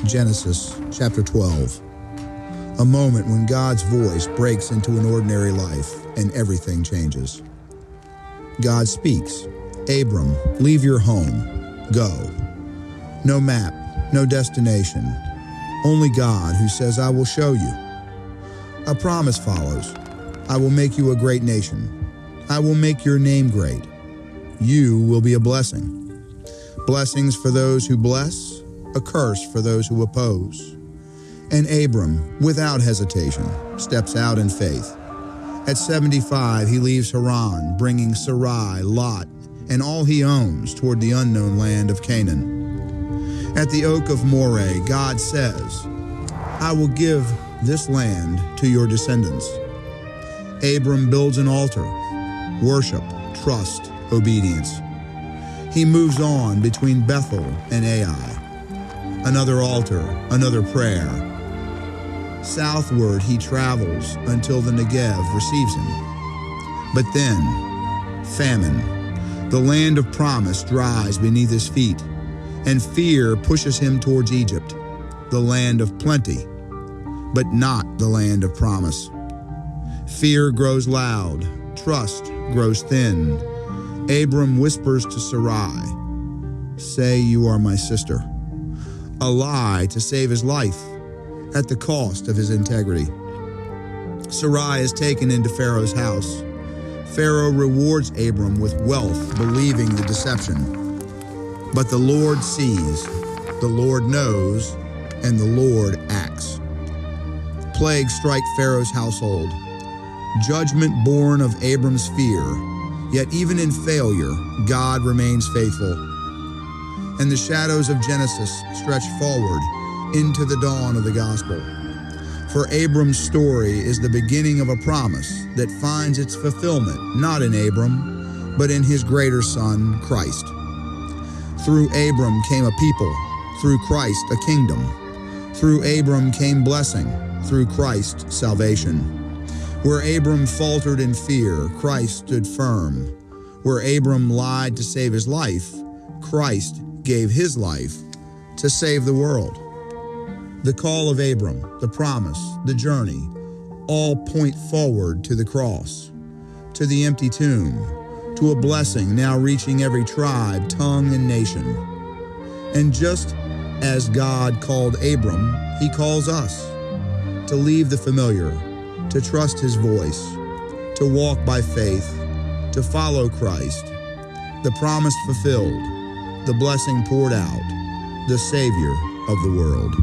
Genesis chapter 12. A moment when God's voice breaks into an ordinary life and everything changes. God speaks, "Abram, leave your home. Go." No map, no destination. Only God who says, "I will show you." A promise follows. "I will make you a great nation. I will make your name great. You will be a blessing." Blessings for those who bless, a curse for those who oppose. And Abram, without hesitation, steps out in faith. At 75, he leaves Haran, bringing Sarai, Lot, and all he owns toward the unknown land of Canaan. At the oak of Moreh, God says, "I will give this land to your descendants." Abram builds an altar, worship, trust, obedience. He moves on between Bethel and Ai. Another altar, another prayer. Southward he travels until the Negev receives him. But then, famine. The land of promise dries beneath his feet, and fear pushes him towards Egypt, the land of plenty, but not the land of promise. Fear grows loud, trust grows thin. Abram whispers to Sarai, "Say you are my sister." A lie to save his life, at the cost of his integrity. Sarai is taken into Pharaoh's house. Pharaoh rewards Abram with wealth, believing the deception. But the Lord sees, the Lord knows, and the Lord acts. Plagues strike Pharaoh's household. Judgment born of Abram's fear. Yet even in failure, God remains faithful. And the shadows of Genesis stretch forward into the dawn of the gospel. For Abram's story is the beginning of a promise that finds its fulfillment not in Abram, but in his greater son, Christ. Through Abram came a people, through Christ a kingdom. Through Abram came blessing, through Christ salvation. Where Abram faltered in fear, Christ stood firm. Where Abram lied to save his life, Christ gave his life to save the world. The call of Abram, the promise, the journey, all point forward to the cross, to the empty tomb, to a blessing now reaching every tribe, tongue, and nation. And just as God called Abram, he calls us to leave the familiar, to trust his voice, to walk by faith, to follow Christ, the promise fulfilled, the blessing poured out, the Savior of the world.